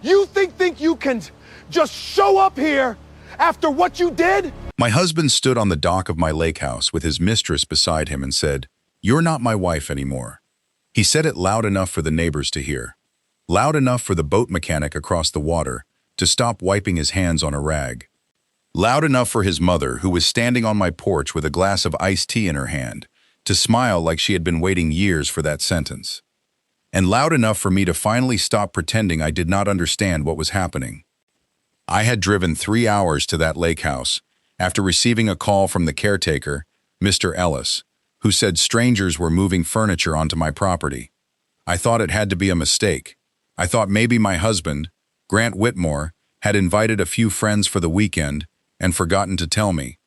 You think you can just show up here after what you did? My husband stood on the dock of my lake house with his mistress beside him and said, "You're not my wife anymore." He said it loud enough for the neighbors to hear, loud enough for the boat mechanic across the water to stop wiping his hands on a rag, loud enough for his mother, who was standing on my porch with a glass of iced tea in her hand, to smile like she had been waiting years for that sentence, and loud enough for me to finally stop pretending I did not understand what was happening. I had driven 3 hours to that lake house after receiving a call from the caretaker, Mr. Ellis, who said strangers were moving furniture onto my property. I thought it had to be a mistake. I thought maybe my husband, Grant Whitmore, had invited a few friends for the weekend and forgotten to tell me.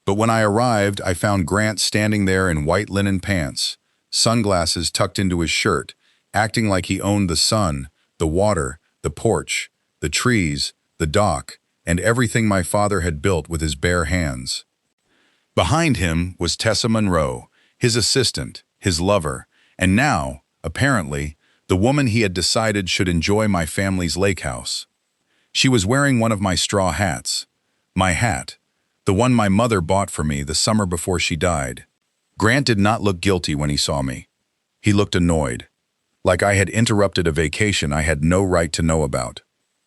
But when I arrived, I found Grant standing there in white linen pants, sunglasses tucked into his shirt, acting like he owned the sun, the water, the porch, the trees, the dock, and everything my father had built with his bare hands. Behind him was Tessa Monroe, his assistant, his lover, and now, apparently, the woman he had decided should enjoy my family's lake house. She was wearing one of my straw hats, my hat, the one my mother bought for me the summer before she died. Grant did not look guilty when he saw me. He looked annoyed, like I had interrupted a vacation I had no right to know about.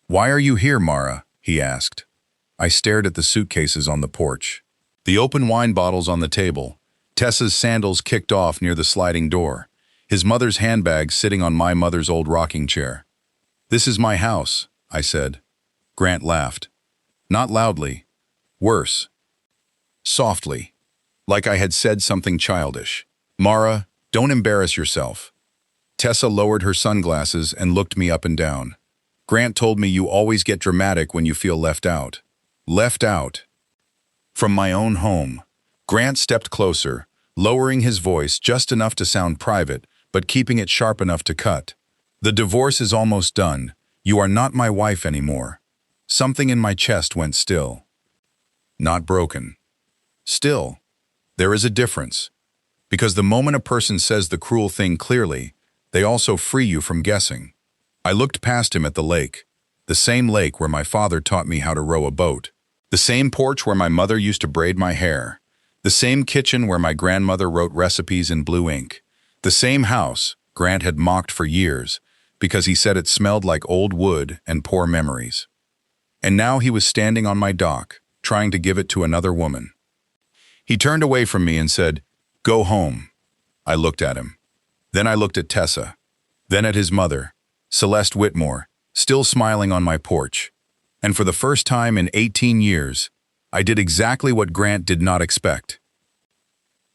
"Why are you here, Mara?" he asked. I stared at the suitcases on the porch, the open wine bottles on the table, Tessa's sandals kicked off near the sliding door, his mother's handbag sitting on my mother's old rocking chair. "This is my house," I said. Grant laughed. Not loudly. Worse. Softly. Like I had said something childish. "Mara, don't embarrass yourself." Tessa lowered her sunglasses and looked me up and down. "Grant told me you always get dramatic when you feel left out." Left out. From my own home. Grant stepped closer, lowering his voice just enough to sound private, but keeping it sharp enough to cut. "The divorce is almost done. You are not my wife anymore." Something in my chest went still. Not broken. Still. There is a difference. Because the moment a person says the cruel thing clearly, they also free you from guessing. I looked past him at the lake, the same lake where my father taught me how to row a boat, the same porch where my mother used to braid my hair, the same kitchen where my grandmother wrote recipes in blue ink, the same house Grant had mocked for years because he said it smelled like old wood and poor memories. And now he was standing on my dock, trying to give it to another woman. He turned away from me and said, "Go home." I looked at him. Then I looked at Tessa. Then at his mother, Celeste Whitmore, still smiling on my porch. And for the first time in 18 years, I did exactly what Grant did not expect.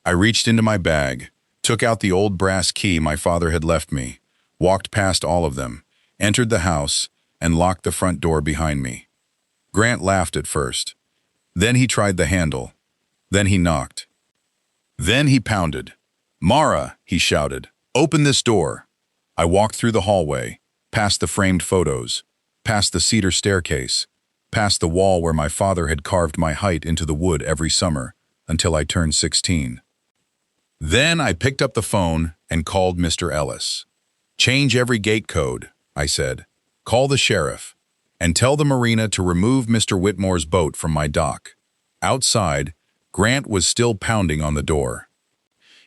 I reached into my bag, took out the old brass key my father had left me, walked past all of them, entered the house, and locked the front door behind me. Grant laughed at first. Then he tried the handle. Then he knocked. Then he pounded. "Mara," he shouted, "open this door." I walked through the hallway, past the framed photos, past the cedar staircase, past the wall where my father had carved my height into the wood every summer, until I turned 16. Then I picked up the phone and called Mr. Ellis. "Change every gate code," I said. "Call the sheriff, and tell the marina to remove Mr. Whitmore's boat from my dock." Outside, Grant was still pounding on the door.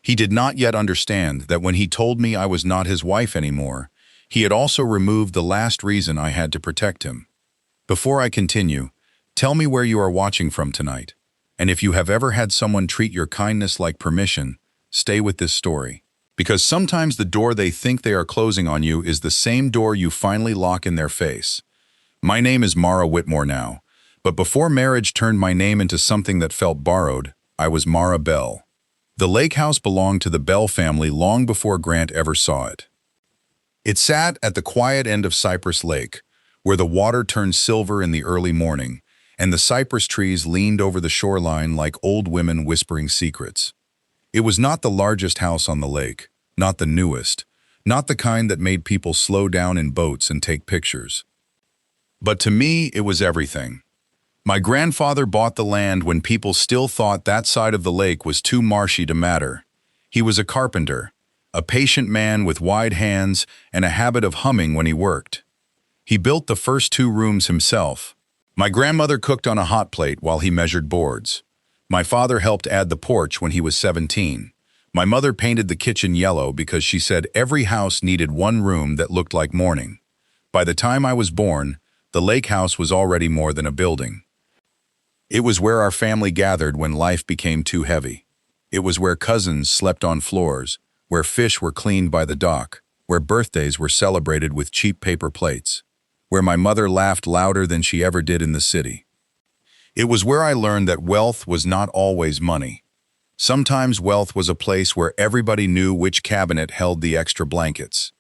He did not yet understand that when he told me I was not his wife anymore, he had also removed the last reason I had to protect him. Before I continue, tell me where you are watching from tonight, and if you have ever had someone treat your kindness like permission, stay with this story. Because sometimes the door they think they are closing on you is the same door you finally lock in their face. My name is Mara Whitmore now, but before marriage turned my name into something that felt borrowed, I was Mara Bell. The lake house belonged to the Bell family long before Grant ever saw it. It sat at the quiet end of Cypress Lake, where the water turned silver in the early morning, and the cypress trees leaned over the shoreline like old women whispering secrets. It was not the largest house on the lake, not the newest, not the kind that made people slow down in boats and take pictures. But to me, it was everything. My grandfather bought the land when people still thought that side of the lake was too marshy to matter. He was a carpenter, a patient man with wide hands and a habit of humming when he worked. He built the first 2 rooms himself. My grandmother cooked on a hot plate while he measured boards. My father helped add the porch when he was 17. My mother painted the kitchen yellow because she said every house needed one room that looked like morning. By the time I was born, the lake house was already more than a building. It was where our family gathered when life became too heavy. It was where cousins slept on floors, where fish were cleaned by the dock, where birthdays were celebrated with cheap paper plates, where my mother laughed louder than she ever did in the city. It was where I learned that wealth was not always money. Sometimes wealth was a place where everybody knew which cabinet held the extra blankets.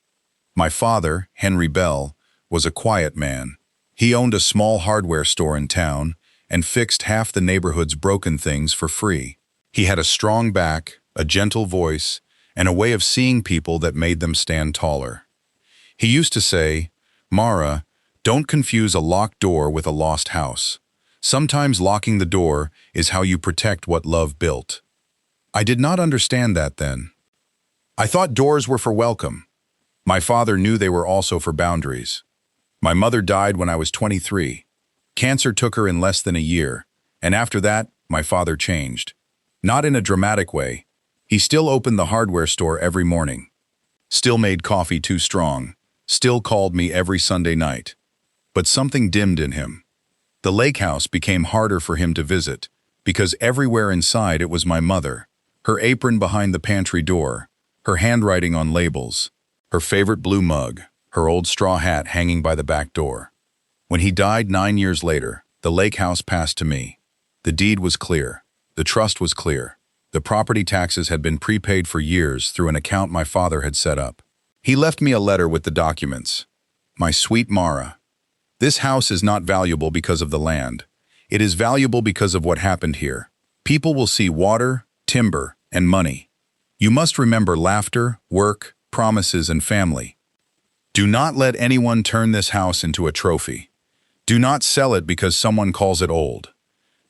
My father, Henry Bell, was a quiet man. He owned a small hardware store in town and fixed half the neighborhood's broken things for free. He had a strong back, a gentle voice, and a way of seeing people that made them stand taller. He used to say, "Mara, don't confuse a locked door with a lost house. Sometimes locking the door is how you protect what love built." I did not understand that then. I thought doors were for welcome. My father knew they were also for boundaries. My mother died when I was 23. Cancer took her in less than a year, and after that, my father changed. Not in a dramatic way. He still opened the hardware store every morning, still made coffee too strong, still called me every Sunday night. But something dimmed in him. The lake house became harder for him to visit, because everywhere inside it was my mother, her apron behind the pantry door, her handwriting on labels, her favorite blue mug, her old straw hat hanging by the back door. When he died 9 years later, the lake house passed to me. The deed was clear. The trust was clear. The property taxes had been prepaid for years through an account my father had set up. He left me a letter with the documents. "My sweet Mara, this house is not valuable because of the land. It is valuable because of what happened here. People will see water, timber, and money. You must remember laughter, work, promises, and family. Do not let anyone turn this house into a trophy. Do not sell it because someone calls it old.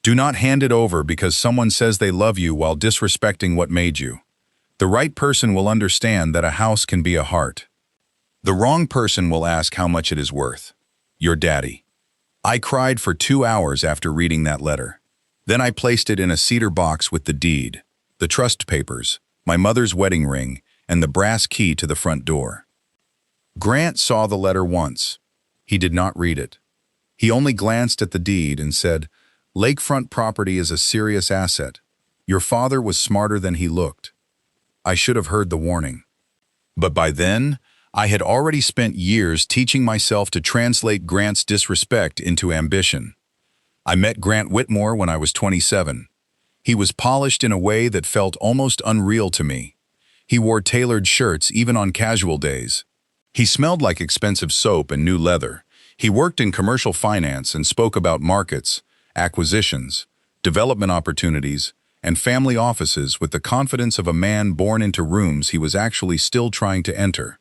Do not hand it over because someone says they love you while disrespecting what made you. The right person will understand that a house can be a heart. The wrong person will ask how much it is worth. Your daddy." I cried for 2 hours after reading that letter. Then I placed it in a cedar box with the deed, the trust papers, my mother's wedding ring, and the brass key to the front door. Grant saw the letter once. He did not read it. He only glanced at the deed and said, "Lakefront property is a serious asset. Your father was smarter than he looked." I should have heard the warning. But by then, I had already spent years teaching myself to translate Grant's disrespect into ambition. I met Grant Whitmore when I was 27. He was polished in a way that felt almost unreal to me. He wore tailored shirts even on casual days. He smelled like expensive soap and new leather. He worked in commercial finance and spoke about markets, acquisitions, development opportunities, and family offices with the confidence of a man born into rooms he was actually still trying to enter.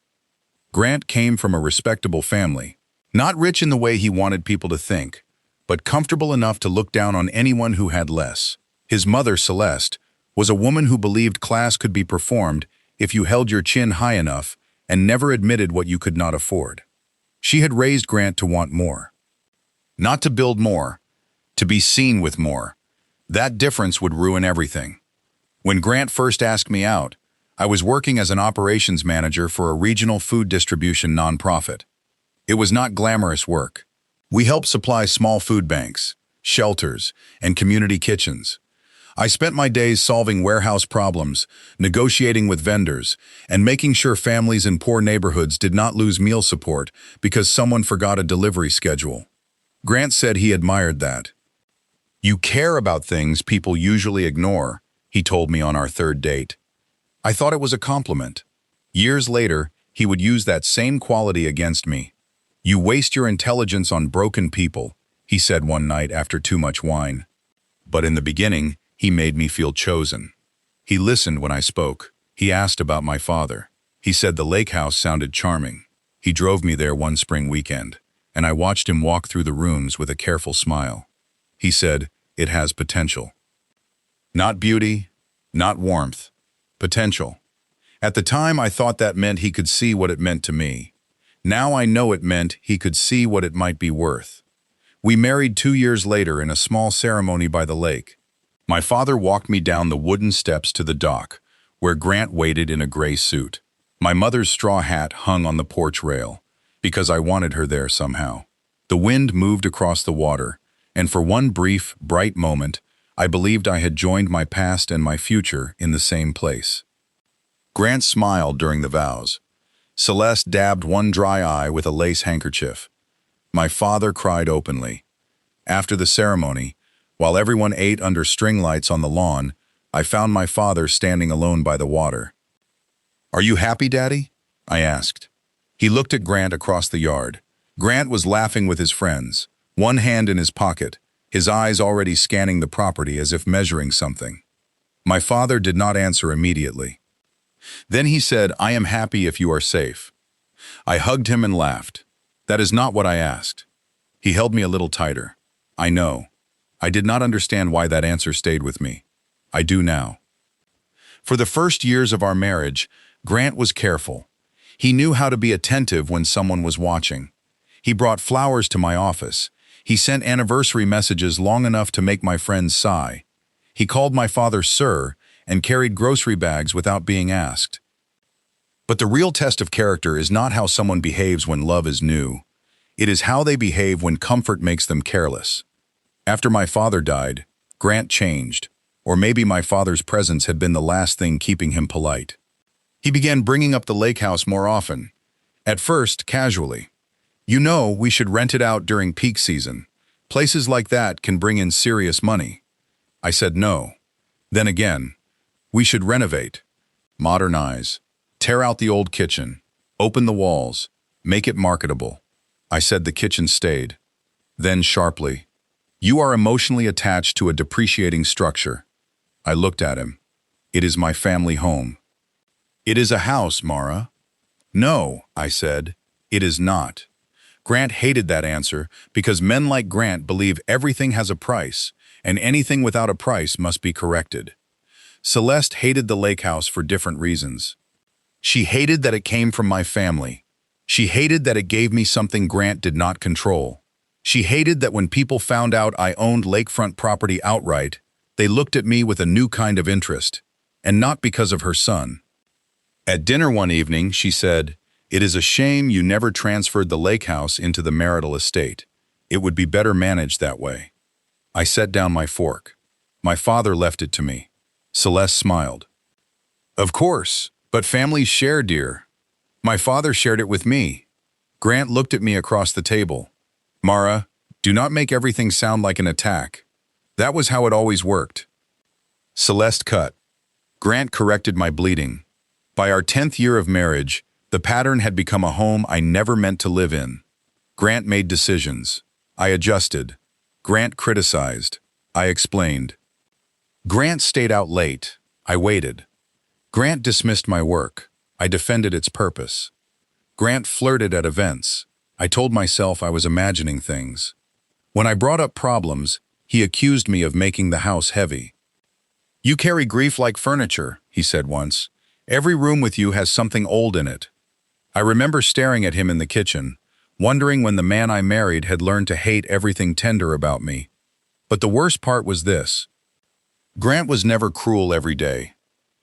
Grant came from a respectable family, not rich in the way he wanted people to think, but comfortable enough to look down on anyone who had less. His mother, Celeste, was a woman who believed class could be performed if you held your chin high enough and never admitted what you could not afford. She had raised Grant to want more. Not to build more, to be seen with more. That difference would ruin everything. When Grant first asked me out, I was working as an operations manager for a regional food distribution nonprofit. It was not glamorous work. We helped supply small food banks, shelters, and community kitchens. I spent my days solving warehouse problems, negotiating with vendors, and making sure families in poor neighborhoods did not lose meal support because someone forgot a delivery schedule. Grant said he admired that. "You care about things people usually ignore," he told me on our third date. I thought it was a compliment. Years later, he would use that same quality against me. "You waste your intelligence on broken people," he said one night after too much wine. But in the beginning, he made me feel chosen. He listened when I spoke. He asked about my father. He said the lake house sounded charming. He drove me there one spring weekend, and I watched him walk through the rooms with a careful smile. He said, "It has potential." Not beauty, not warmth, potential. At the time, I thought that meant he could see what it meant to me. Now I know it meant he could see what it might be worth. We married 2 years later in a small ceremony by the lake. My father walked me down the wooden steps to the dock, where Grant waited in a gray suit. My mother's straw hat hung on the porch rail, because I wanted her there somehow. The wind moved across the water, and for one brief, bright moment, I believed I had joined my past and my future in the same place. Grant smiled during the vows. Celeste dabbed one dry eye with a lace handkerchief. My father cried openly. After the ceremony, while everyone ate under string lights on the lawn, I found my father standing alone by the water. "Are you happy, Daddy?" I asked. He looked at Grant across the yard. Grant was laughing with his friends, one hand in his pocket, his eyes already scanning the property as if measuring something. My father did not answer immediately. Then he said, "I am happy if you are safe." I hugged him and laughed. "That is not what I asked." He held me a little tighter. I know. I did not understand why that answer stayed with me. I do now. For the first years of our marriage, Grant was careful. He knew how to be attentive when someone was watching. He brought flowers to my office. He sent anniversary messages long enough to make my friends sigh. He called my father sir and carried grocery bags without being asked. But the real test of character is not how someone behaves when love is new. It is how they behave when comfort makes them careless. After my father died, Grant changed, or maybe my father's presence had been the last thing keeping him polite. He began bringing up the lake house more often. At first, casually. "You know, we should rent it out during peak season. Places like that can bring in serious money." I said no. Then again, "We should renovate, modernize, tear out the old kitchen, open the walls, make it marketable." I said the kitchen stayed. Then sharply, "You are emotionally attached to a depreciating structure." I looked at him. "It is my family home." "It is a house, Mara." "No," I said, "it is not." Grant hated that answer because men like Grant believe everything has a price, and anything without a price must be corrected. Celeste hated the lake house for different reasons. She hated that it came from my family. She hated that it gave me something Grant did not control. She hated that when people found out I owned lakefront property outright, they looked at me with a new kind of interest, and not because of her son. At dinner one evening, she said, "It is a shame you never transferred the lake house into the marital estate. It would be better managed that way." I set down my fork. My father left it to me. Celeste smiled. "Of course, but families share, dear. My father shared it with me." Grant looked at me across the table. "Mara, do not make everything sound like an attack. That was how it always worked." Celeste cut. Grant corrected my bleeding. By our 10th year of marriage, the pattern had become a home I never meant to live in. Grant made decisions. I adjusted. Grant criticized. I explained. Grant stayed out late. I waited. Grant dismissed my work. I defended its purpose. Grant flirted at events. I told myself I was imagining things. When I brought up problems, he accused me of making the house heavy. "You carry grief like furniture," he said once. "Every room with you has something old in it." I remember staring at him in the kitchen, wondering when the man I married had learned to hate everything tender about me. But the worst part was this. Grant was never cruel every day.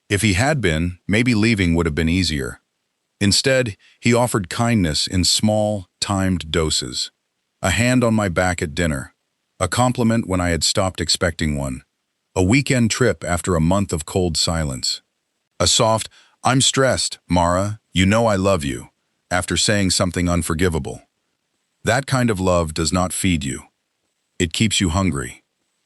If he had been, maybe leaving would have been easier. Instead, he offered kindness in small, timed doses. A hand on my back at dinner. A compliment when I had stopped expecting one. A weekend trip after a month of cold silence. A soft, "I'm stressed, Mara, you know I love you," after saying something unforgivable. That kind of love does not feed you. It keeps you hungry.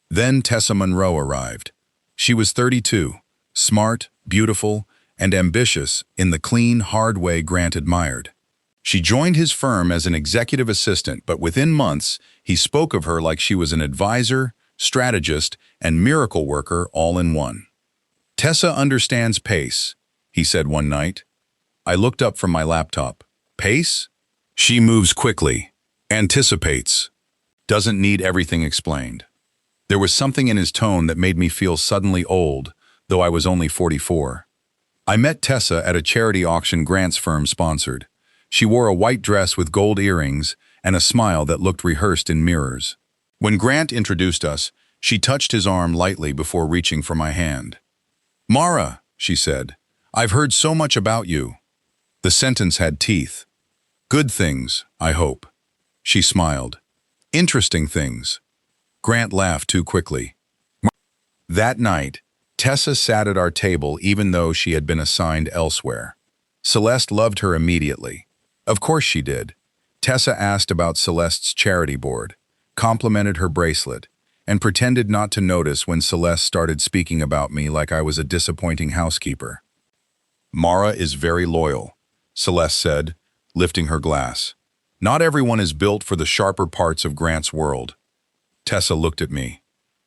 Then Tessa Monroe arrived. She was 32, smart, beautiful, and ambitious in the clean, hard way Grant admired. She joined his firm as an executive assistant, but within months, he spoke of her like she was an advisor, strategist, and miracle worker all in one. "Tessa understands pace," he said one night. I looked up from my laptop. Pace? She moves quickly, anticipates, doesn't need everything explained. There was something in his tone that made me feel suddenly old, though I was only 44. I met Tessa at a charity auction Grant's firm sponsored. She wore a white dress with gold earrings and a smile that looked rehearsed in mirrors. When Grant introduced us, she touched his arm lightly before reaching for my hand. "Mara," she said, "I've heard so much about you." The sentence had teeth. "Good things, I hope." She smiled. "Interesting things." Grant laughed too quickly. That night, Tessa sat at our table even though she had been assigned elsewhere. Celeste loved her immediately. Of course she did. Tessa asked about Celeste's charity board, complimented her bracelet, and pretended not to notice when Celeste started speaking about me like I was a disappointing housekeeper. "Mara is very loyal," Celeste said, lifting her glass. "Not everyone is built for the sharper parts of Grant's world." Tessa looked at me.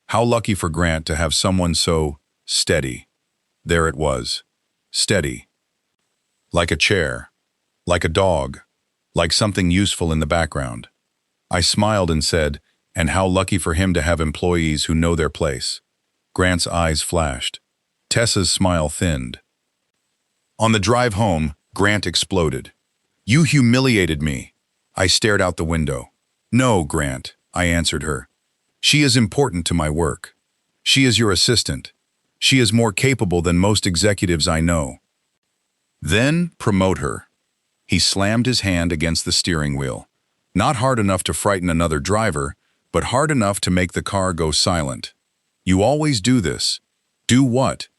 How lucky for Grant to have someone so steady. There it was. Steady. Like a chair. Like a dog. Like something useful in the background. I smiled and said, "And how lucky for him to have employees who know their place." Grant's eyes flashed. Tessa's smile thinned. On the drive home, Grant exploded. "You humiliated me." I stared out the window. "No, Grant," I answered her. "She is important to my work. She is your assistant. She is more capable than most executives I know. Then promote her." He slammed his hand against the steering wheel. Not hard enough to frighten another driver, but hard enough to make the car go silent. "You always do this." "Do what?"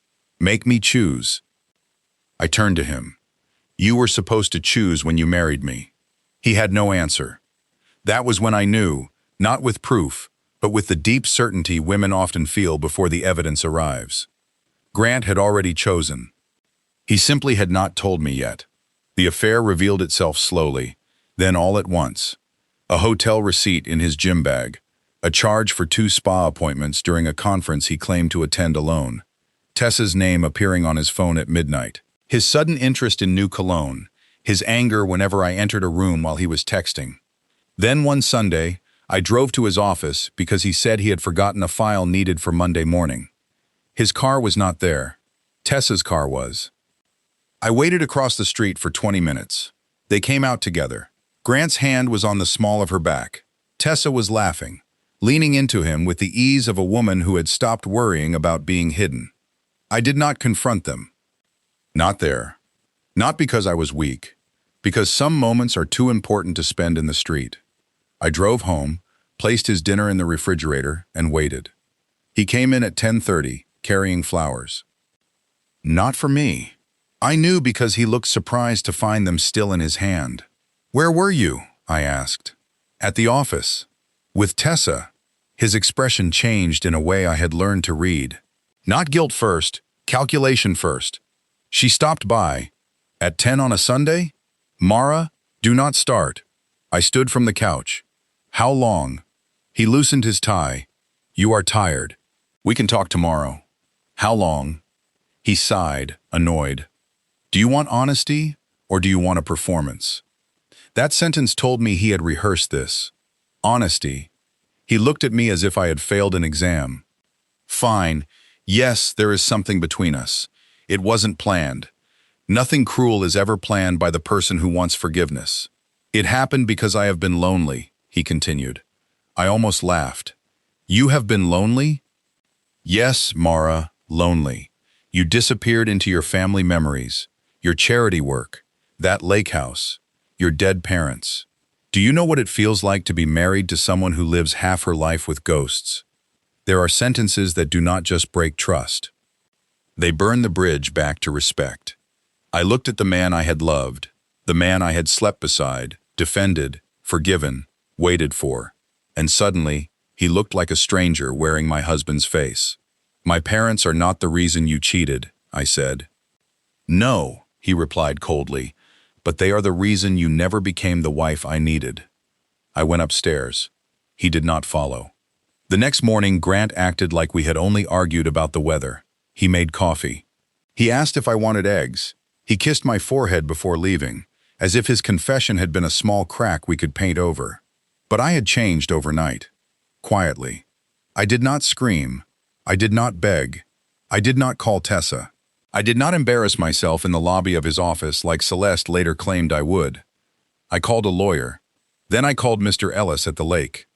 "Make me choose." I turned to him. "You were supposed to choose when you married me." He had no answer. That was when I knew, not with proof, but with the deep certainty women often feel before the evidence arrives. Grant had already chosen. He simply had not told me yet. The affair revealed itself slowly, then all at once. A hotel receipt in his gym bag, a charge for 2 spa appointments during a conference he claimed to attend alone, Tessa's name appearing on his phone at midnight, his sudden interest in new cologne, his anger whenever I entered a room while he was texting. Then one Sunday, I drove to his office because he said he had forgotten a file needed for Monday morning. His car was not there. Tessa's car was. I waited across the street for 20 minutes. They came out together. Grant's hand was on the small of her back. Tessa was laughing, leaning into him with the ease of a woman who had stopped worrying about being hidden. I did not confront them. Not there. Not because I was weak. Because some moments are too important to spend in the street. I drove home, placed his dinner in the refrigerator, and waited. He came in at 10:30, carrying flowers. Not for me. I knew because he looked surprised to find them still in his hand. "Where were you?" I asked. "At the office. With Tessa." His expression changed in a way I had learned to read. Not guilt first, calculation first. "She stopped by. At 10 on a Sunday? Mara, do not start." I stood from the couch. "How long?" He loosened his tie. "You are tired. We can talk tomorrow." "How long?" He sighed, annoyed. "Do you want honesty, or do you want a performance?" That sentence told me he had rehearsed this. Honesty. He looked at me as if I had failed an exam. "Fine. Yes, there is something between us. It wasn't planned. Nothing cruel is ever planned by the person who wants forgiveness. It happened because I have been lonely," he continued. I almost laughed. "You have been lonely?" "Yes, Mara, lonely. You disappeared into your family memories, your charity work, that lake house, your dead parents. Do you know what it feels like to be married to someone who lives half her life with ghosts?" There are sentences that do not just break trust. They burn the bridge back to respect. I looked at the man I had loved, the man I had slept beside, defended, forgiven, waited for, and suddenly, he looked like a stranger wearing my husband's face. "My parents are not the reason you cheated," I said. "No," he replied coldly, "but they are the reason you never became the wife I needed." I went upstairs. He did not follow. The next morning, Grant acted like we had only argued about the weather. He made coffee. He asked if I wanted eggs. He kissed my forehead before leaving, as if his confession had been a small crack we could paint over. But I had changed overnight. Quietly. I did not scream. I did not beg. I did not call Tessa. I did not embarrass myself in the lobby of his office like Celeste later claimed I would. I called a lawyer. Then I called Mr. Ellis at the lake.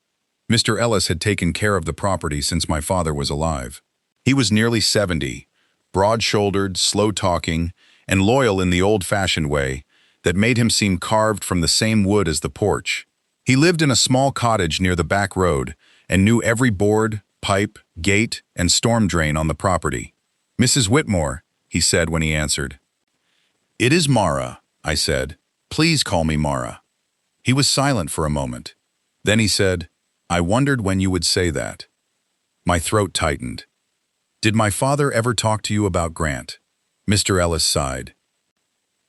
Mr. Ellis had taken care of the property since my father was alive. He was nearly 70, broad-shouldered, slow-talking, and loyal in the old-fashioned way that made him seem carved from the same wood as the porch. He lived in a small cottage near the back road and knew every board, pipe, gate, and storm drain on the property. "Mrs. Whitmore," he said when he answered. "It is Mara," I said. "Please call me Mara." He was silent for a moment. Then he said, "I wondered when you would say that." My throat tightened. "Did my father ever talk to you about Grant?" Mr. Ellis sighed.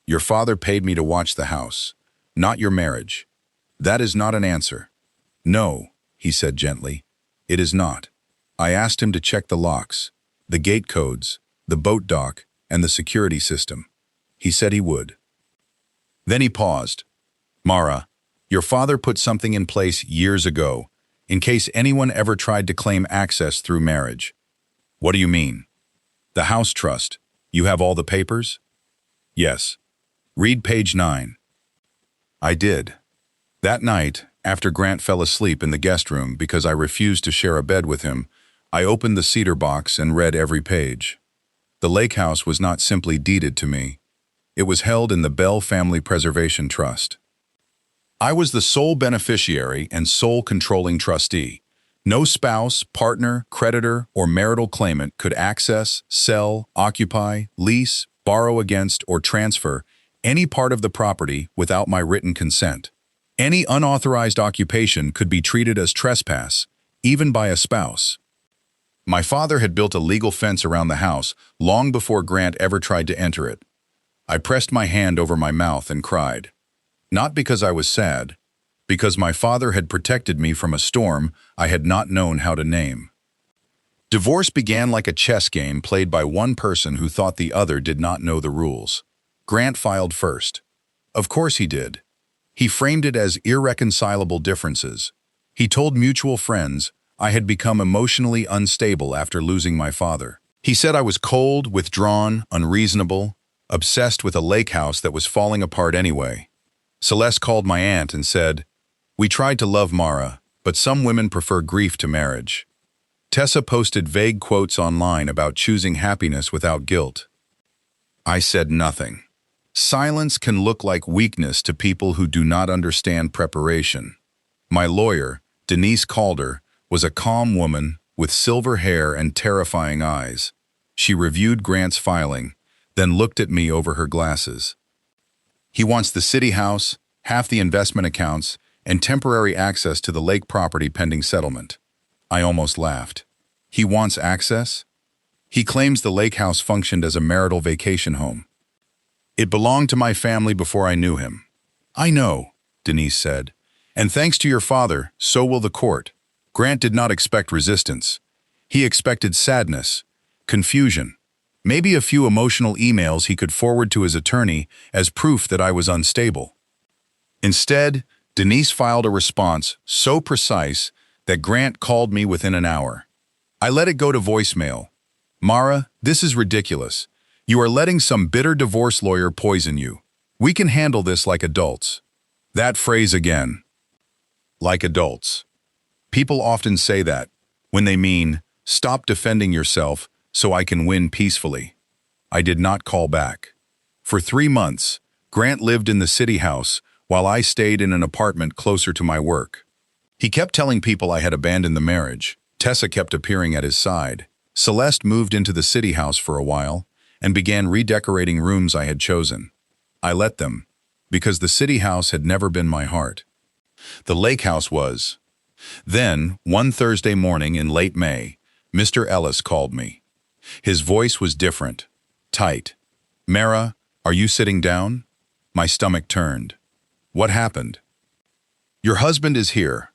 "Your father paid me to watch the house, not your marriage. That is not an answer." "No," he said gently. "It is not. I asked him to check the locks, the gate codes, the boat dock, and the security system. He said he would." Then he paused. "Mara, your father put something in place years ago, in case anyone ever tried to claim access through marriage." "What do you mean?" "The house trust. You have all the papers?" "Yes. Read page 9. I did. That night, after Grant fell asleep in the guest room because I refused to share a bed with him, I opened the cedar box and read every page. The lake house was not simply deeded to me. It was held in the Bell Family Preservation Trust. I was the sole beneficiary and sole controlling trustee. No spouse, partner, creditor, or marital claimant could access, sell, occupy, lease, borrow against, or transfer any part of the property without my written consent. Any unauthorized occupation could be treated as trespass, even by a spouse. My father had built a legal fence around the house long before Grant ever tried to enter it. I pressed my hand over my mouth and cried. Not because I was sad, because my father had protected me from a storm I had not known how to name. Divorce began like a chess game played by one person who thought the other did not know the rules. Grant filed first. Of course he did. He framed it as irreconcilable differences. He told mutual friends I had become emotionally unstable after losing my father. He said I was cold, withdrawn, unreasonable, obsessed with a lake house that was falling apart anyway. Celeste called my aunt and said, "We tried to love Mara, but some women prefer grief to marriage." Tessa posted vague quotes online about choosing happiness without guilt. I said nothing. Silence can look like weakness to people who do not understand preparation. My lawyer, Denise Calder, was a calm woman with silver hair and terrifying eyes. She reviewed Grant's filing, then looked at me over her glasses. "He wants the city house, half the investment accounts, and temporary access to the lake property pending settlement." I almost laughed. "He wants access?" "He claims the lake house functioned as a marital vacation home. It belonged to my family before I knew him." "I know," Denise said. "And thanks to your father, so will the court." Grant did not expect resistance. He expected sadness, confusion, maybe a few emotional emails he could forward to his attorney as proof that I was unstable. Instead, Denise filed a response so precise that Grant called me within an hour. I let it go to voicemail. "Mara, this is ridiculous. You are letting some bitter divorce lawyer poison you. We can handle this like adults." That phrase again. Like adults. People often say that when they mean, "Stop defending yourself so I can win peacefully." I did not call back. For 3 months, Grant lived in the city house while I stayed in an apartment closer to my work. He kept telling people I had abandoned the marriage. Tessa kept appearing at his side. Celeste moved into the city house for a while and began redecorating rooms I had chosen. I let them, because the city house had never been my heart. The lake house was. Then, one Thursday morning in late May, Mr. Ellis called me. His voice was different, tight. "Mara, are you sitting down?" My stomach turned. "What happened?" "Your husband is here."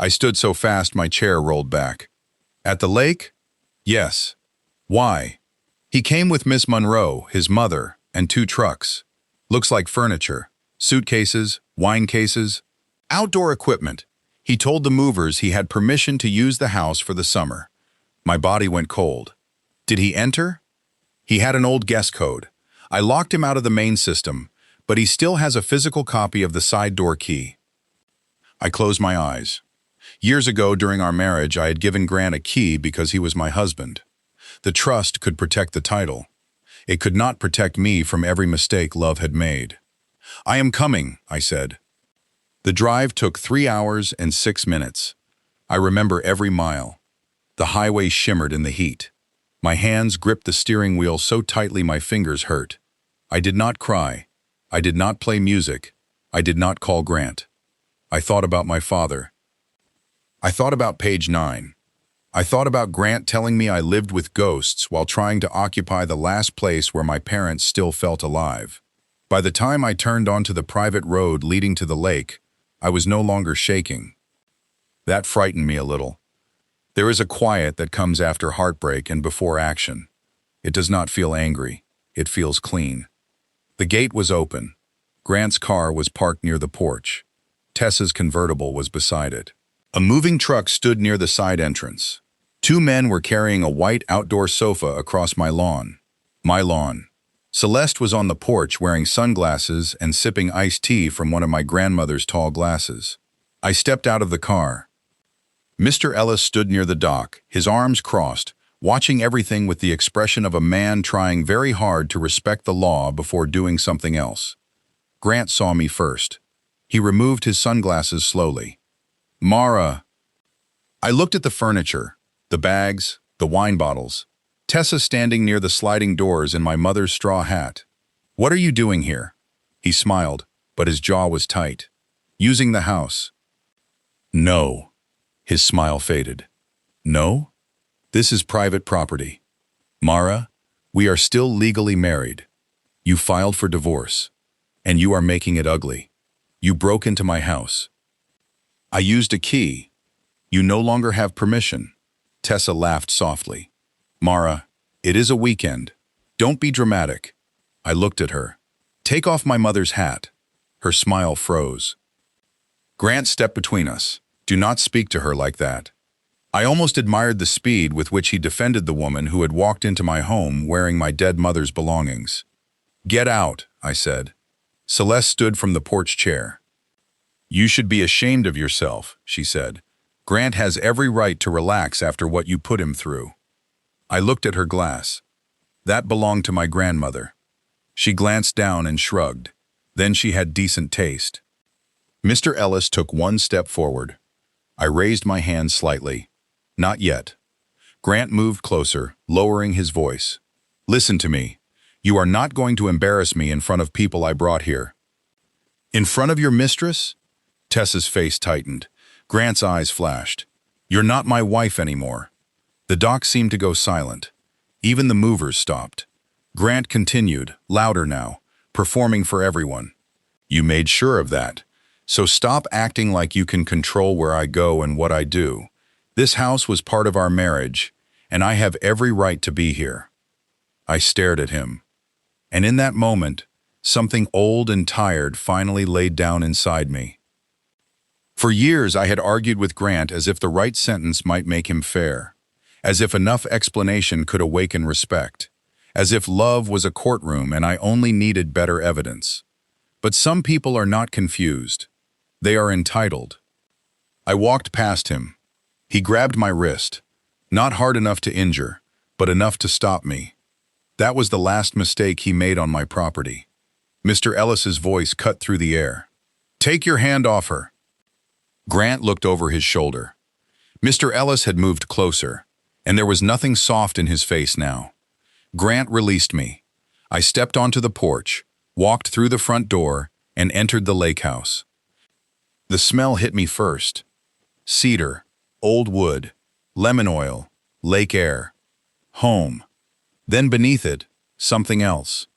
I stood so fast my chair rolled back. "At the lake?" "Yes." "Why?" "He came with Miss Monroe, his mother, and 2 trucks. Looks like furniture. Suitcases, wine cases, outdoor equipment. He told the movers he had permission to use the house for the summer." My body went cold. "Did he enter?" "He had an old guest code. I locked him out of the main system, but he still has a physical copy of the side door key. I closed my eyes. Years ago, during our marriage, I had given Grant a key because he was my husband. The trust could protect the title. It could not protect me from every mistake love had made. "I am coming," I said. The drive took 3 hours and 6 minutes. I remember every mile. The highway shimmered in the heat. My hands gripped the steering wheel so tightly my fingers hurt. I did not cry. I did not play music. I did not call Grant. I thought about my father. I thought about page 9. I thought about Grant telling me I lived with ghosts while trying to occupy the last place where my parents still felt alive. By the time I turned onto the private road leading to the lake, I was no longer shaking. That frightened me a little. There is a quiet that comes after heartbreak and before action. It does not feel angry. It feels clean. The gate was open. Grant's car was parked near the porch. Tessa's convertible was beside it. A moving truck stood near the side entrance. 2 men were carrying a white outdoor sofa across my lawn. My lawn. Celeste was on the porch wearing sunglasses and sipping iced tea from one of my grandmother's tall glasses. I stepped out of the car. Mr. Ellis stood near the dock, his arms crossed, watching everything with the expression of a man trying very hard to respect the law before doing something else. Grant saw me first. He removed his sunglasses slowly. "Mara." I looked at the furniture, the bags, the wine bottles. Tessa standing near the sliding doors in my mother's straw hat. "What are you doing here?" He smiled, but his jaw was tight. "Using the house." "No." His smile faded. "No? This is private property. Mara, we are still legally married. You filed for divorce, and you are making it ugly. You broke into my house. I used a key. You no longer have permission." Tessa laughed softly. "Mara, it is a weekend. Don't be dramatic." I looked at her. "Take off my mother's hat." Her smile froze. Grant stepped between us. "Do not speak to her like that." I almost admired the speed with which he defended the woman who had walked into my home wearing my dead mother's belongings. "Get out," I said. Celeste stood from the porch chair. "You should be ashamed of yourself," she said. "Grant has every right to relax after what you put him through." I looked at her glass. That belonged to my grandmother. She glanced down and shrugged. Then she had decent taste. Mr. Ellis took one step forward. I raised my hand slightly. "Not yet." Grant moved closer, lowering his voice. "Listen to me. You are not going to embarrass me in front of people I brought here." "In front of your mistress?" Tessa's face tightened. Grant's eyes flashed. "You're not my wife anymore." The dock seemed to go silent. Even the movers stopped. Grant continued, louder now, performing for everyone. "You made sure of that. So stop acting like you can control where I go and what I do. This house was part of our marriage, and I have every right to be here." I stared at him. And in that moment, something old and tired finally laid down inside me. For years I had argued with Grant as if the right sentence might make him fair, as if enough explanation could awaken respect, as if love was a courtroom and I only needed better evidence. But some people are not confused. They are entitled. I walked past him. He grabbed my wrist, not hard enough to injure, but enough to stop me. That was the last mistake he made on my property. Mr. Ellis's voice cut through the air. "Take your hand off her." Grant looked over his shoulder. Mr. Ellis had moved closer, and there was nothing soft in his face now. Grant released me. I stepped onto the porch, walked through the front door, and entered the lake house. The smell hit me first. Cedar, old wood, lemon oil, lake air. Home. Then beneath it, something else.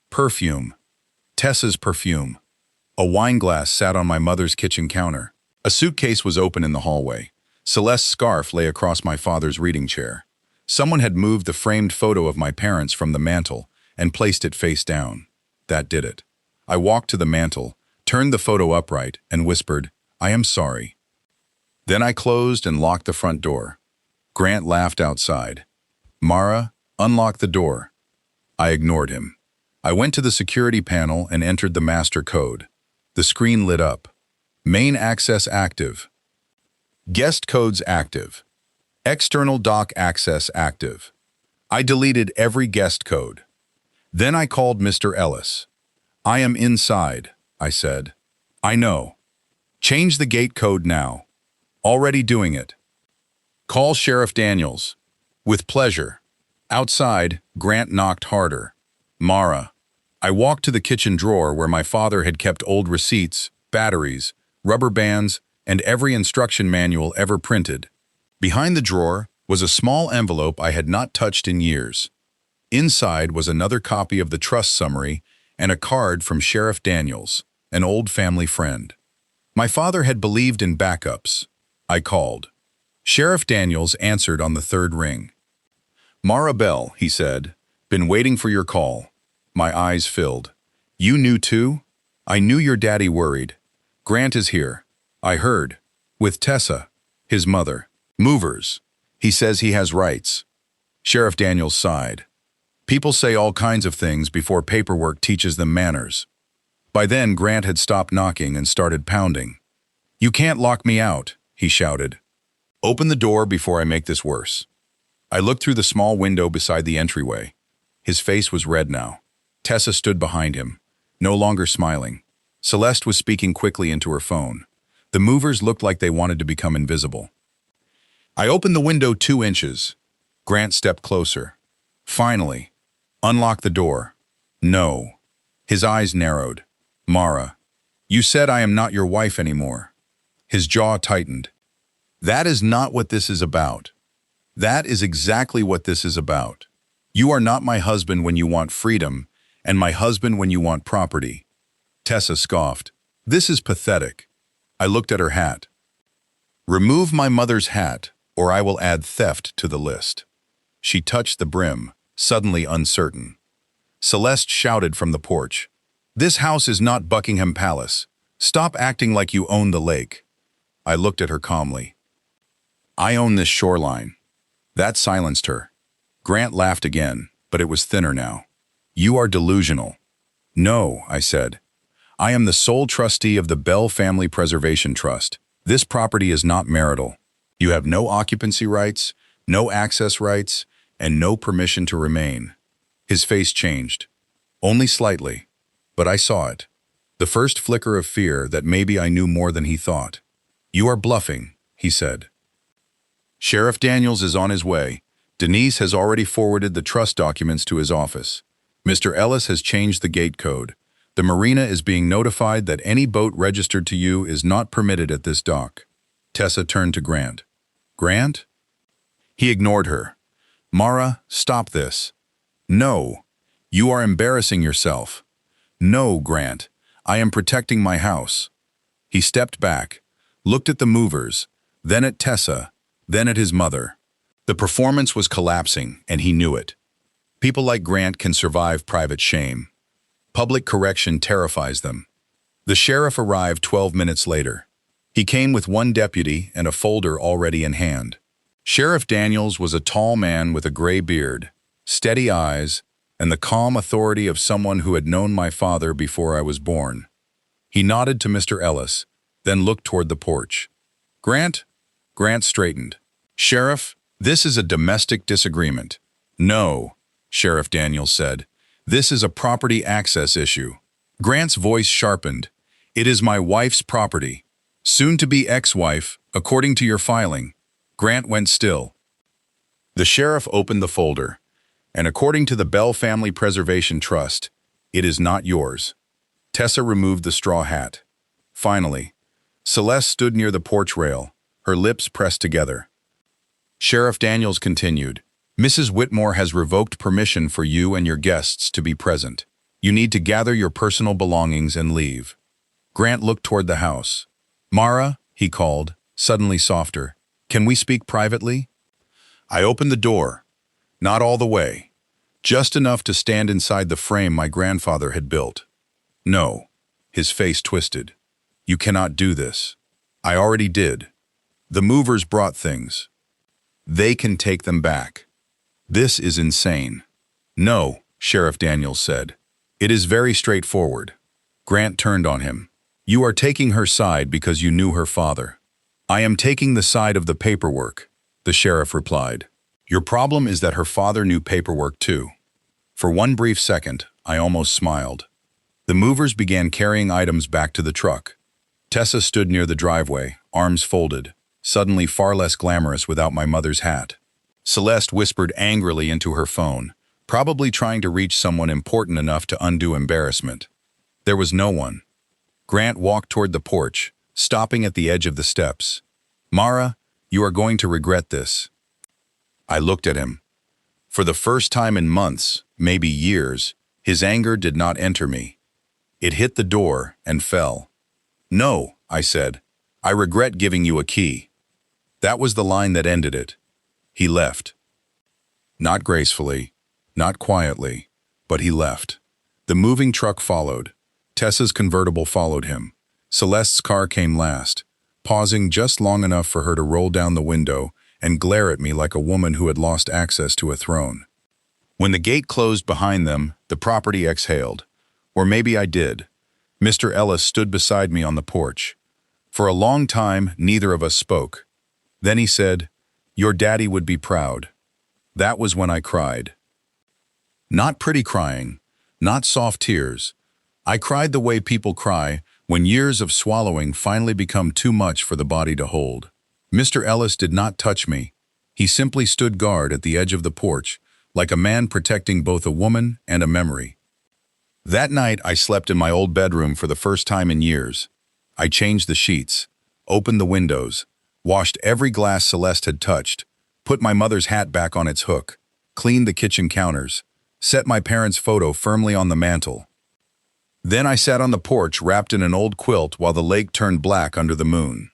Perfume. Tessa's perfume. A wine glass sat on my mother's kitchen counter. A suitcase was open in the hallway. Celeste's scarf lay across my father's reading chair. Someone had moved the framed photo of my parents from the mantel and placed it face down. That did it. I walked to the mantel, turned the photo upright, and whispered, "I am sorry." Then I closed and locked the front door. Grant laughed outside. "Mara, unlock the door." I ignored him. I went to the security panel and entered the master code. The screen lit up. Main access active. Guest codes active. External dock access active. I deleted every guest code. Then I called Mr. Ellis. I am inside, I said. I know. Change the gate code now. Already doing it. Call Sheriff Daniels. With pleasure. Outside, Grant knocked harder. Mara. I walked to the kitchen drawer where my father had kept old receipts, batteries, rubber bands, and every instruction manual ever printed. Behind the drawer was a small envelope I had not touched in years. Inside was another copy of the trust summary and a card from Sheriff Daniels, an old family friend. My father had believed in backups. I called. Sheriff Daniels answered on the third ring. Mara Bell, he said, been waiting for your call. My eyes filled. You knew too? I knew your daddy worried. Grant is here. I heard. With Tessa, his mother. Movers. He says he has rights. Sheriff Daniels sighed. People say all kinds of things before paperwork teaches them manners. By then, Grant had stopped knocking and started pounding. You can't lock me out, he shouted. Open the door before I make this worse. I looked through the small window beside the entryway. His face was red now. Tessa stood behind him, no longer smiling. Celeste was speaking quickly into her phone. The movers looked like they wanted to become invisible. I opened the window 2 inches. Grant stepped closer. Finally. Unlock the door. No. His eyes narrowed. Mara. You said I am not your wife anymore. His jaw tightened. That is not what this is about. That is exactly what this is about. You are not my husband when you want freedom, and my husband when you want property. Tessa scoffed. This is pathetic. I looked at her hat. Remove my mother's hat, or I will add theft to the list. She touched the brim, suddenly uncertain. Celeste shouted from the porch. This house is not Buckingham Palace. Stop acting like you own the lake. I looked at her calmly. I own this shoreline. That silenced her. Grant laughed again, but it was thinner now. You are delusional. No, I said. I am the sole trustee of the Bell Family Preservation Trust. This property is not marital. You have no occupancy rights, no access rights, and no permission to remain. His face changed. Only slightly, but I saw it. The first flicker of fear that maybe I knew more than he thought. You are bluffing, he said. Sheriff Daniels is on his way. Denise has already forwarded the trust documents to his office. Mr. Ellis has changed the gate code. The marina is being notified that any boat registered to you is not permitted at this dock. Tessa turned to Grant. Grant? He ignored her. Mara, stop this. No. You are embarrassing yourself. No, Grant. I am protecting my house. He stepped back, looked at the movers, then at Tessa, then at his mother. The performance was collapsing, and he knew it. People like Grant can survive private shame. Public correction terrifies them. The sheriff arrived 12 minutes later. He came with one deputy and a folder already in hand. Sheriff Daniels was a tall man with a gray beard, steady eyes, and the calm authority of someone who had known my father before I was born. He nodded to Mr. Ellis, then looked toward the porch. Grant? Grant straightened. Sheriff, this is a domestic disagreement. No, Sheriff Daniels said. This is a property access issue. Grant's voice sharpened. It is my wife's property. Soon-to-be ex-wife, according to your filing. Grant went still. The sheriff opened the folder, and according to the Bell Family Preservation Trust, it is not yours. Tessa removed the straw hat. Finally, Celeste stood near the porch rail, her lips pressed together. Sheriff Daniels continued, Mrs. Whitmore has revoked permission for you and your guests to be present. You need to gather your personal belongings and leave. Grant looked toward the house. Mara, he called, suddenly softer. Can we speak privately? I opened the door. Not all the way. Just enough to stand inside the frame my grandfather had built. No. His face twisted. You cannot do this. I already did. The movers brought things. They can take them back. This is insane. No, Sheriff Daniels said. It is very straightforward. Grant turned on him. You are taking her side because you knew her father. I am taking the side of the paperwork, the sheriff replied. Your problem is that her father knew paperwork too. For one brief second, I almost smiled. The movers began carrying items back to the truck. Tessa stood near the driveway, arms folded, suddenly far less glamorous without my mother's hat. Celeste whispered angrily into her phone, probably trying to reach someone important enough to undo embarrassment. There was no one. Grant walked toward the porch, stopping at the edge of the steps. Mara, you are going to regret this. I looked at him. For the first time in months, maybe years, his anger did not enter me. It hit the door and fell. No, I said. I regret giving you a key. That was the line that ended it. He left. Not gracefully, not quietly, but he left. The moving truck followed. Tessa's convertible followed him. Celeste's car came last, pausing just long enough for her to roll down the window and glare at me like a woman who had lost access to a throne. When the gate closed behind them, the property exhaled. Or maybe I did. Mr. Ellis stood beside me on the porch. For a long time, neither of us spoke. Then he said, "Your daddy would be proud." That was when I cried. Not pretty crying, not soft tears. I cried the way people cry when years of swallowing finally become too much for the body to hold. Mr. Ellis did not touch me. He simply stood guard at the edge of the porch, like a man protecting both a woman and a memory. That night, I slept in my old bedroom for the first time in years. I changed the sheets, opened the windows, washed every glass Celeste had touched, put my mother's hat back on its hook, cleaned the kitchen counters, set my parents' photo firmly on the mantel. Then I sat on the porch wrapped in an old quilt while the lake turned black under the moon.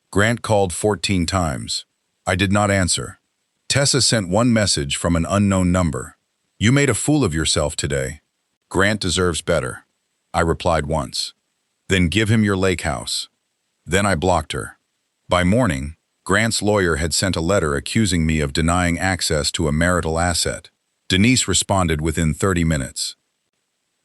Grant called 14 times. I did not answer. Tessa sent one message from an unknown number. You made a fool of yourself today. Grant deserves better. I replied once. Then give him your lake house. Then I blocked her. By morning, Grant's lawyer had sent a letter accusing me of denying access to a marital asset. Denise responded within 30 minutes.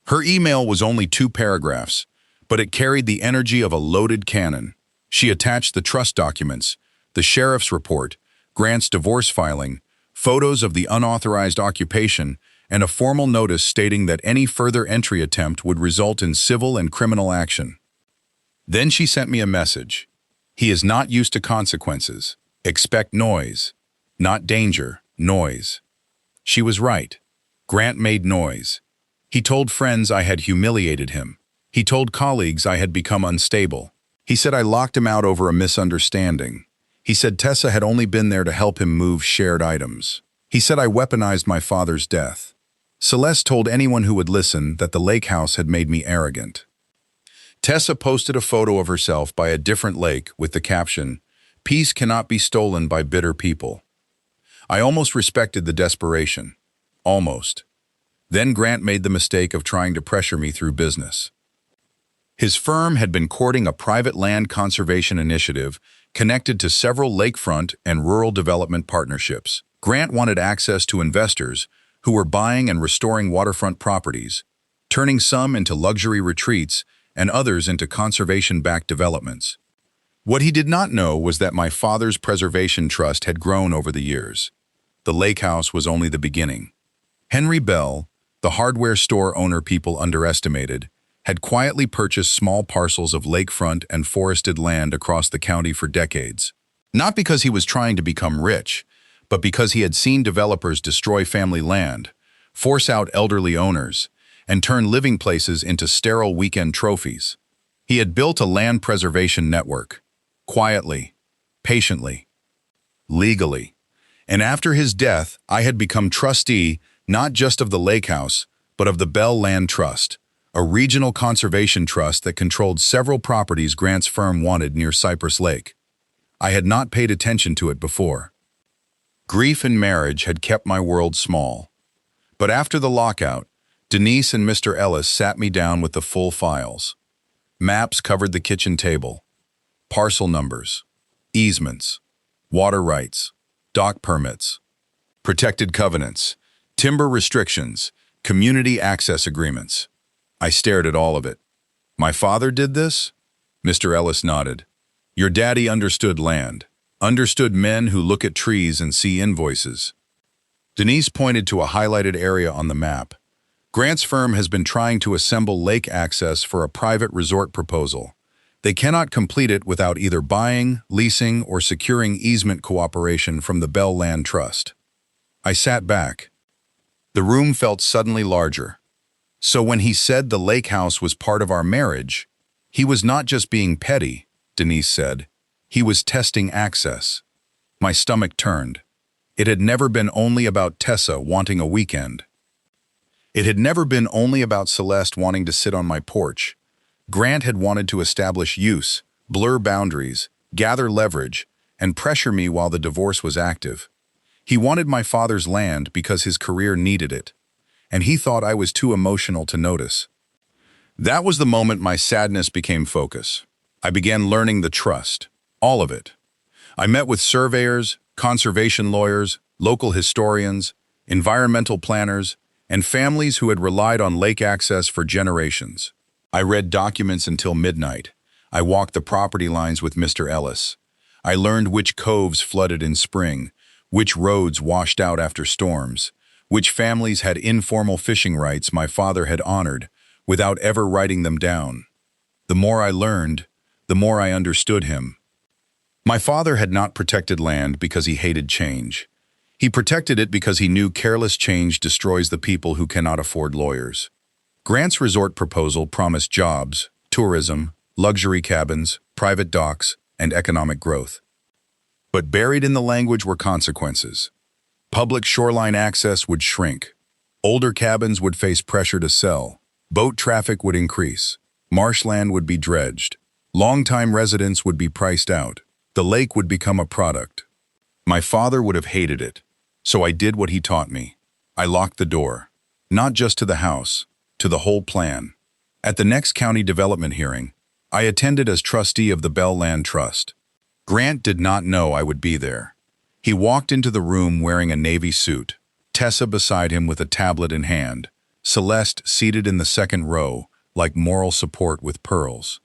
Her email was only 2 paragraphs, but it carried the energy of a loaded cannon. She attached the trust documents, the sheriff's report, Grant's divorce filing, photos of the unauthorized occupation, and a formal notice stating that any further entry attempt would result in civil and criminal action. Then she sent me a message. He is not used to consequences. Expect noise. Not danger, noise. She was right. Grant made noise. He told friends I had humiliated him. He told colleagues I had become unstable. He said I locked him out over a misunderstanding. He said Tessa had only been there to help him move shared items. He said I weaponized my father's death. Celeste told anyone who would listen that the lake house had made me arrogant. Tessa posted a photo of herself by a different lake with the caption, "Peace cannot be stolen by bitter people." I almost respected the desperation. Almost. Then Grant made the mistake of trying to pressure me through business. His firm had been courting a private land conservation initiative connected to several lakefront and rural development partnerships. Grant wanted access to investors who were buying and restoring waterfront properties, turning some into luxury retreats and others into conservation-backed developments. What he did not know was that my father's preservation trust had grown over the years. The lake house was only the beginning. Henry Bell, the hardware store owner people underestimated, had quietly purchased small parcels of lakefront and forested land across the county for decades. Not because he was trying to become rich, but because he had seen developers destroy family land, force out elderly owners, and turn living places into sterile weekend trophies. He had built a land preservation network, quietly, patiently, legally. And after his death, I had become trustee not just of the lake house, but of the Bell Land Trust, a regional conservation trust that controlled several properties Grant's firm wanted near Cypress Lake. I had not paid attention to it before. Grief and marriage had kept my world small. But after the lockout, Denise and Mr. Ellis sat me down with the full files. Maps covered the kitchen table. Parcel numbers, easements, water rights, dock permits, protected covenants, timber restrictions, community access agreements. I stared at all of it. My father did this? Mr. Ellis nodded. Your daddy understood land, understood men who look at trees and see invoices. Denise pointed to a highlighted area on the map. Grant's firm has been trying to assemble lake access for a private resort proposal. They cannot complete it without either buying, leasing, or securing easement cooperation from the Bell Land Trust. I sat back. The room felt suddenly larger. So when he said the lake house was part of our marriage, he was not just being petty, Denise said. He was testing access. My stomach turned. It had never been only about Tessa wanting a weekend. It had never been only about Celeste wanting to sit on my porch. Grant had wanted to establish use, blur boundaries, gather leverage, and pressure me while the divorce was active. He wanted my father's land because his career needed it, and he thought I was too emotional to notice. That was the moment my sadness became focus. I began learning the trust, all of it. I met with surveyors, conservation lawyers, local historians, environmental planners, and families who had relied on lake access for generations. I read documents until midnight. I walked the property lines with Mr. Ellis. I learned which coves flooded in spring, which roads washed out after storms, which families had informal fishing rights my father had honored without ever writing them down. The more I learned, the more I understood him. My father had not protected land because he hated change. He protected it because he knew careless change destroys the people who cannot afford lawyers. Grant's resort proposal promised jobs, tourism, luxury cabins, private docks, and economic growth. But buried in the language were consequences. Public shoreline access would shrink. Older cabins would face pressure to sell. Boat traffic would increase. Marshland would be dredged. Longtime residents would be priced out. The lake would become a product. My father would have hated it, so I did what he taught me. I locked the door, not just to the house, to the whole plan. At the next county development hearing, I attended as trustee of the Bell Land Trust. Grant did not know I would be there. He walked into the room wearing a navy suit, Tessa beside him with a tablet in hand, Celeste seated in the second row, like moral support with pearls.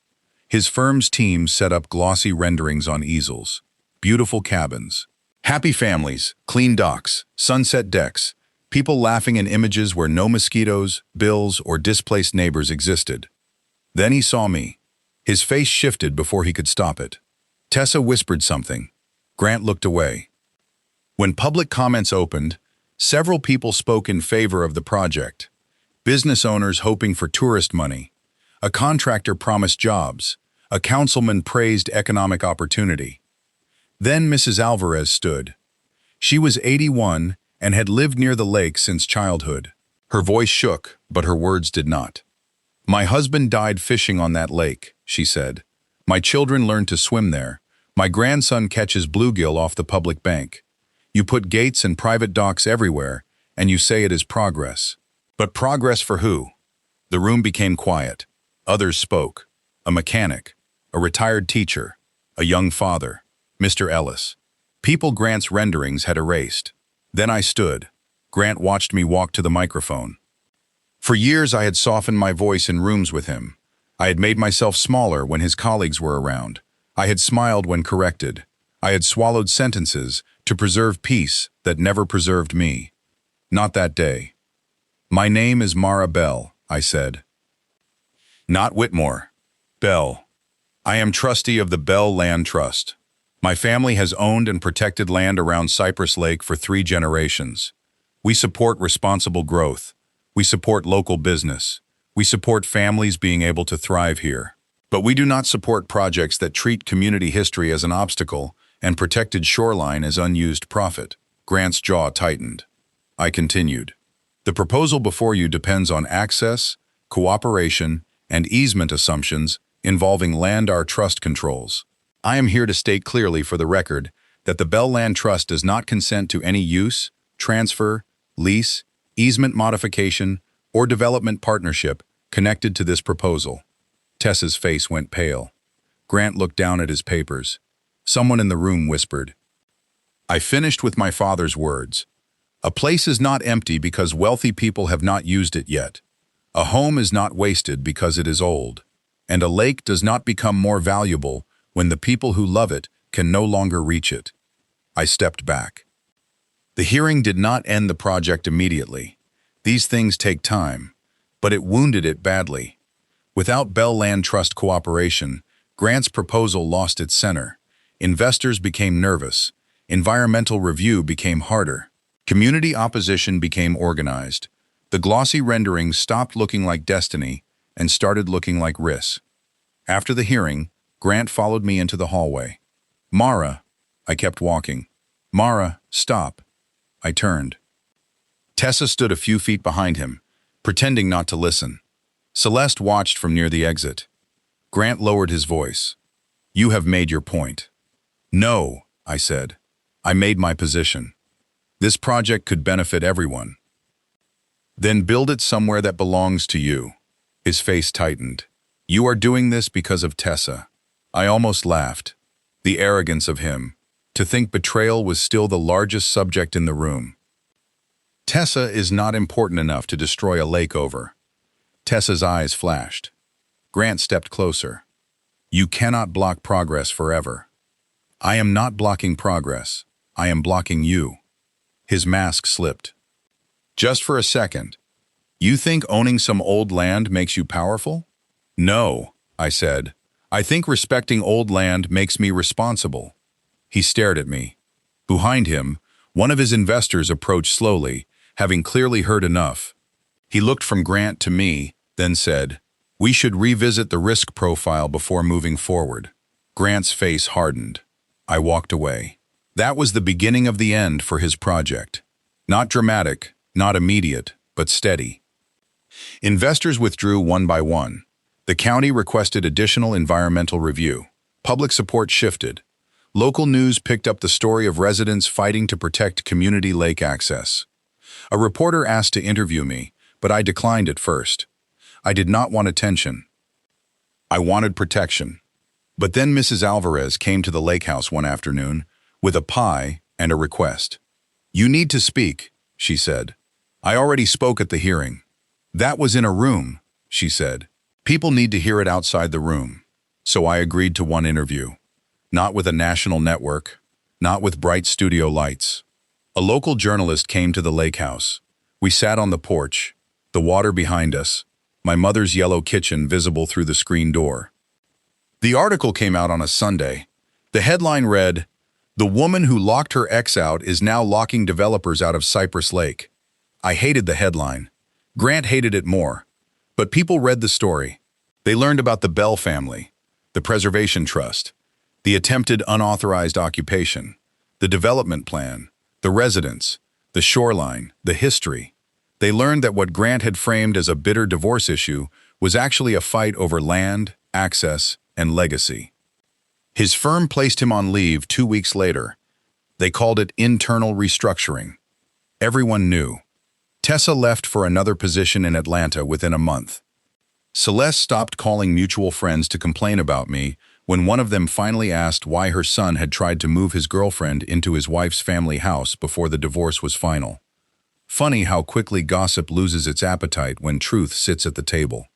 His firm's team set up glossy renderings on easels, beautiful cabins, happy families, clean docks, sunset decks, people laughing in images where no mosquitoes, bills, or displaced neighbors existed. Then he saw me. His face shifted before he could stop it. Tessa whispered something. Grant looked away. When public comments opened, several people spoke in favor of the project. Business owners hoping for tourist money. A contractor promised jobs. A councilman praised economic opportunity. Then Mrs. Alvarez stood. She was 81 and had lived near the lake since childhood. Her voice shook, but her words did not. My husband died fishing on that lake, she said. My children learned to swim there. My grandson catches bluegill off the public bank. You put gates and private docks everywhere, and you say it is progress. But progress for who? The room became quiet. Others spoke. A mechanic, a retired teacher, a young father, Mr. Ellis. People Grant's renderings had erased. Then I stood. Grant watched me walk to the microphone. For years I had softened my voice in rooms with him. I had made myself smaller when his colleagues were around. I had smiled when corrected. I had swallowed sentences to preserve peace that never preserved me. Not that day. My name is Mara Bell, I said. Not Whitmore. Bell. I am trustee of the Bell Land Trust. My family has owned and protected land around Cypress Lake for 3 generations. We support responsible growth. We support local business. We support families being able to thrive here. But we do not support projects that treat community history as an obstacle and protected shoreline as unused profit. Grant's jaw tightened. I continued. The proposal before you depends on access, cooperation, and easement assumptions involving land our trust controls. I am here to state clearly for the record that the Bell Land Trust does not consent to any use, transfer, lease, easement modification, or development partnership connected to this proposal. Tessa's face went pale. Grant looked down at his papers. Someone in the room whispered. I finished with my father's words. A place is not empty because wealthy people have not used it yet. A home is not wasted because it is old, and a lake does not become more valuable when the people who love it can no longer reach it. I stepped back. The hearing did not end the project immediately. These things take time, but it wounded it badly. Without Bell Land Trust cooperation, Grant's proposal lost its center. Investors became nervous. Environmental review became harder. Community opposition became organized. The glossy renderings stopped looking like destiny and started looking like risk. After the hearing, Grant followed me into the hallway. "Mara," I kept walking. "Mara, stop." I turned. Tessa stood a few feet behind him, pretending not to listen. Celeste watched from near the exit. Grant lowered his voice. "You have made your point." "No," I said. "I made my position. This project could benefit everyone." "Then build it somewhere that belongs to you." His face tightened. "You are doing this because of Tessa." I almost laughed. The arrogance of him. To think betrayal was still the largest subject in the room. "Tessa is not important enough to destroy a lake over." Tessa's eyes flashed. Grant stepped closer. "You cannot block progress forever." "I am not blocking progress. I am blocking you." His mask slipped. "Just for a second. You think owning some old land makes you powerful?" "No," I said. "I think respecting old land makes me responsible." He stared at me. Behind him, one of his investors approached slowly, having clearly heard enough. He looked from Grant to me, then said, "We should revisit the risk profile before moving forward." Grant's face hardened. I walked away. That was the beginning of the end for his project. Not dramatic, not immediate, but steady. Investors withdrew one by one. The county requested additional environmental review. Public support shifted. Local news picked up the story of residents fighting to protect community lake access. A reporter asked to interview me, but I declined at first. I did not want attention. I wanted protection. But then Mrs. Alvarez came to the lake house one afternoon with a pie and a request. "You need to speak," she said. "I already spoke at the hearing." "That was in a room," she said. "People need to hear it outside the room." So I agreed to one interview. Not with a national network, not with bright studio lights. A local journalist came to the lake house. We sat on the porch, the water behind us, my mother's yellow kitchen visible through the screen door. The article came out on a Sunday. The headline read, "The woman who locked her ex out is now locking developers out of Cypress Lake." I hated the headline. Grant hated it more. But people read the story. They learned about the Bell family, the Preservation Trust, the attempted unauthorized occupation, the development plan, the residents, the shoreline, the history. They learned that what Grant had framed as a bitter divorce issue was actually a fight over land, access, and legacy. His firm placed him on leave 2 weeks later. They called it internal restructuring. Everyone knew. Tessa left for another position in Atlanta within a month. Celeste stopped calling mutual friends to complain about me when one of them finally asked why her son had tried to move his girlfriend into his wife's family house before the divorce was final. Funny how quickly gossip loses its appetite when truth sits at the table.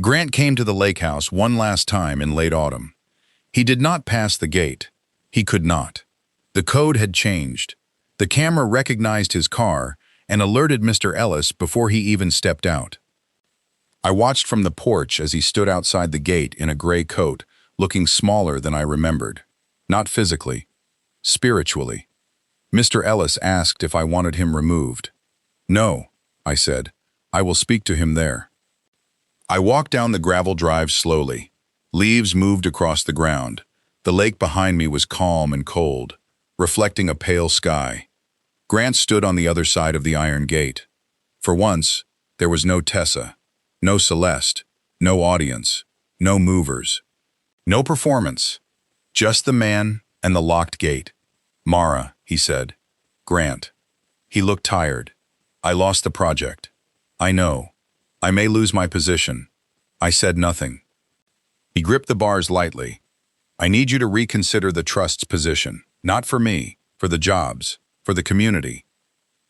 Grant came to the lake house one last time in late autumn. He did not pass the gate. He could not. The code had changed. The camera recognized his car and alerted Mr. Ellis before he even stepped out. I watched from the porch as he stood outside the gate in a gray coat, looking smaller than I remembered. Not physically, spiritually. Mr. Ellis asked if I wanted him removed. "No," I said. "I will speak to him there." I walked down the gravel drive slowly. Leaves moved across the ground. The lake behind me was calm and cold, reflecting a pale sky. Grant stood on the other side of the iron gate. For once, there was no Tessa, no Celeste, no audience, no movers. No performance, just the man and the locked gate. "Mara," he said. "Grant." He looked tired. "I lost the project. I know. I may lose my position." I said nothing. He gripped the bars lightly. "I need you to reconsider the trust's position. Not for me, for the jobs, for the community."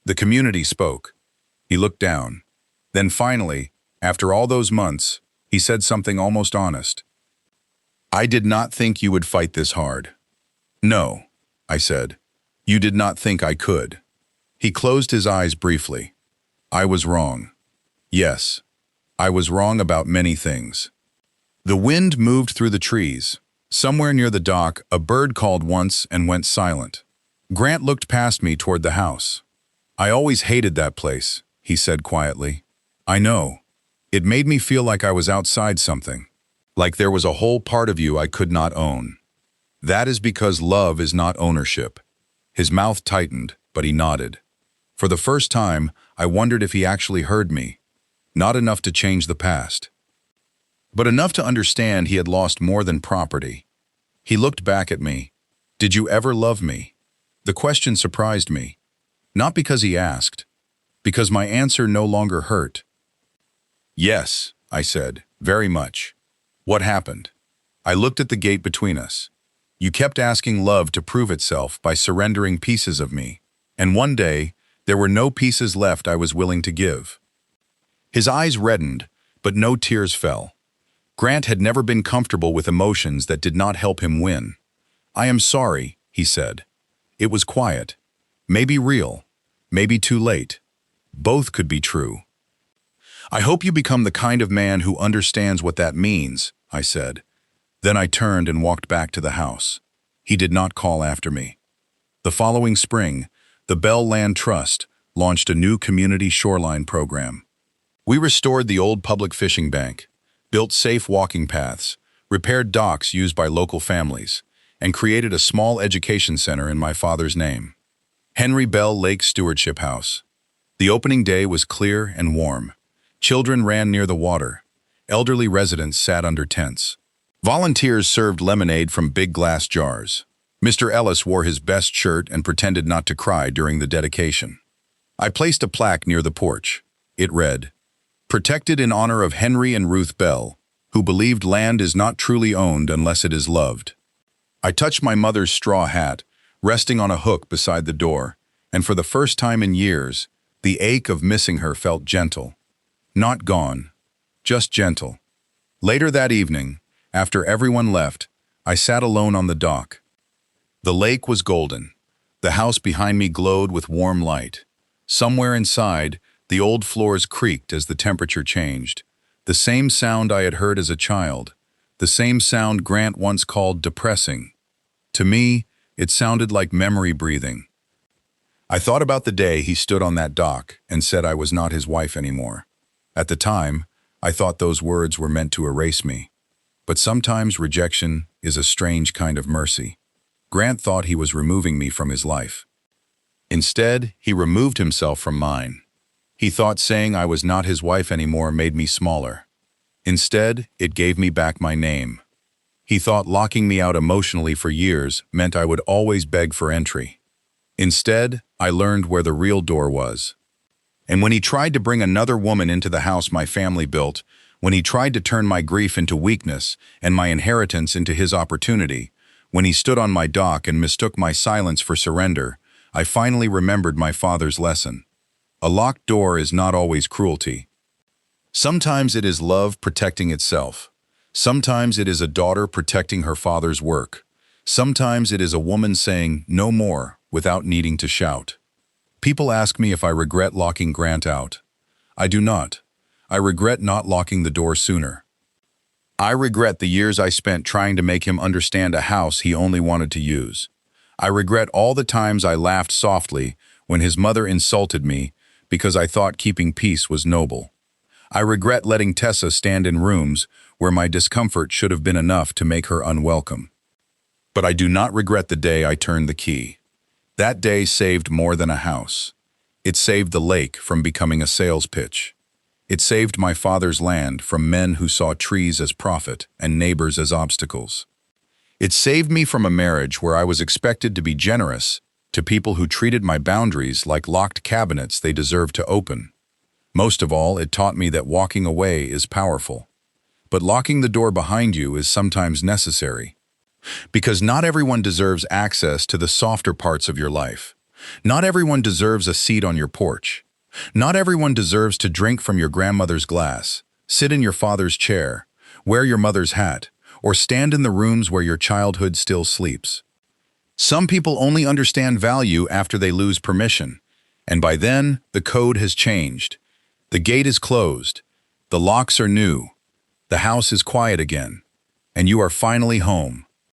The community spoke. He looked down. Then finally, After all those months, he said something almost honest. "I did not think you would fight this hard." "No," I said. "You did not think I could." He closed his eyes briefly. "I was wrong. Yes, I was wrong about many things." The wind moved through the trees. Somewhere near the dock, a bird called once and went silent. Grant looked past me toward the house. "I always hated that place," he said quietly. "I know. It made me feel like I was outside something, like there was a whole part of you I could not own. That is because love is not ownership." His mouth tightened, but he nodded. For the first time, I wondered if he actually heard me. Not enough to change the past, but enough to understand he had lost more than property. He looked back at me. "Did you ever love me?" The question surprised me. Not because he asked, because my answer no longer hurt. "Yes," I said, "very much." "What happened?" I looked at the gate between us. "You kept asking love to prove itself by surrendering pieces of me, and one day, there were no pieces left I was willing to give." His eyes reddened, but no tears fell. Grant had never been comfortable with emotions that did not help him win. "I am sorry," he said. It was quiet. Maybe real. Maybe too late. Both could be true. "I hope you become the kind of man who understands what that means," I said. Then I turned and walked back to the house. He did not call after me. The following spring, the Bell Land Trust launched a new community shoreline program. We restored the old public fishing bank, built safe walking paths, repaired docks used by local families, and created a small education center in my father's name, Henry Bell Lake Stewardship House. The opening day was clear and warm. Children ran near the water. Elderly residents sat under tents. Volunteers served lemonade from big glass jars. Mr. Ellis wore his best shirt and pretended not to cry during the dedication. I placed a plaque near the porch. It read, "Protected in honor of Henry and Ruth Bell, who believed land is not truly owned unless it is loved." I touched my mother's straw hat, resting on a hook beside the door, and for the first time in years, the ache of missing her felt gentle. Not gone, just gentle. Later that evening, after everyone left, I sat alone on the dock. The lake was golden. The house behind me glowed with warm light. Somewhere inside, the old floors creaked as the temperature changed. The same sound I had heard as a child. The same sound Grant once called depressing. To me, it sounded like memory breathing. I thought about the day he stood on that dock and said I was not his wife anymore. At the time, I thought those words were meant to erase me. But sometimes rejection is a strange kind of mercy. Grant thought he was removing me from his life. Instead, he removed himself from mine. He thought saying I was not his wife anymore made me smaller. Instead, it gave me back my name. He thought locking me out emotionally for years meant I would always beg for entry. Instead, I learned where the real door was. And when he tried to bring another woman into the house my family built, when he tried to turn my grief into weakness and my inheritance into his opportunity, when he stood on my dock and mistook my silence for surrender, I finally remembered my father's lesson. A locked door is not always cruelty. Sometimes it is love protecting itself. Sometimes it is a daughter protecting her father's work. Sometimes it is a woman saying no more without needing to shout. People ask me if I regret locking Grant out. I do not. I regret not locking the door sooner. I regret the years I spent trying to make him understand a house he only wanted to use. I regret all the times I laughed softly when his mother insulted me because I thought keeping peace was noble. I regret letting Tessa stand in rooms where my discomfort should have been enough to make her unwelcome. But I do not regret the day I turned the key. That day saved more than a house. It saved the lake from becoming a sales pitch. It saved my father's land from men who saw trees as profit and neighbors as obstacles. It saved me from a marriage where I was expected to be generous to people who treated my boundaries like locked cabinets they deserved to open. Most of all, it taught me that walking away is powerful. But locking the door behind you is sometimes necessary. Because not everyone deserves access to the softer parts of your life. Not everyone deserves a seat on your porch. Not everyone deserves to drink from your grandmother's glass. sit in your father's chair, wear your mother's hat, or stand in the rooms where your childhood still sleeps. Some people only understand value after they lose permission, and by then, the code has changed. The gate is closed, the locks are new, the house is quiet again, and you are finally home.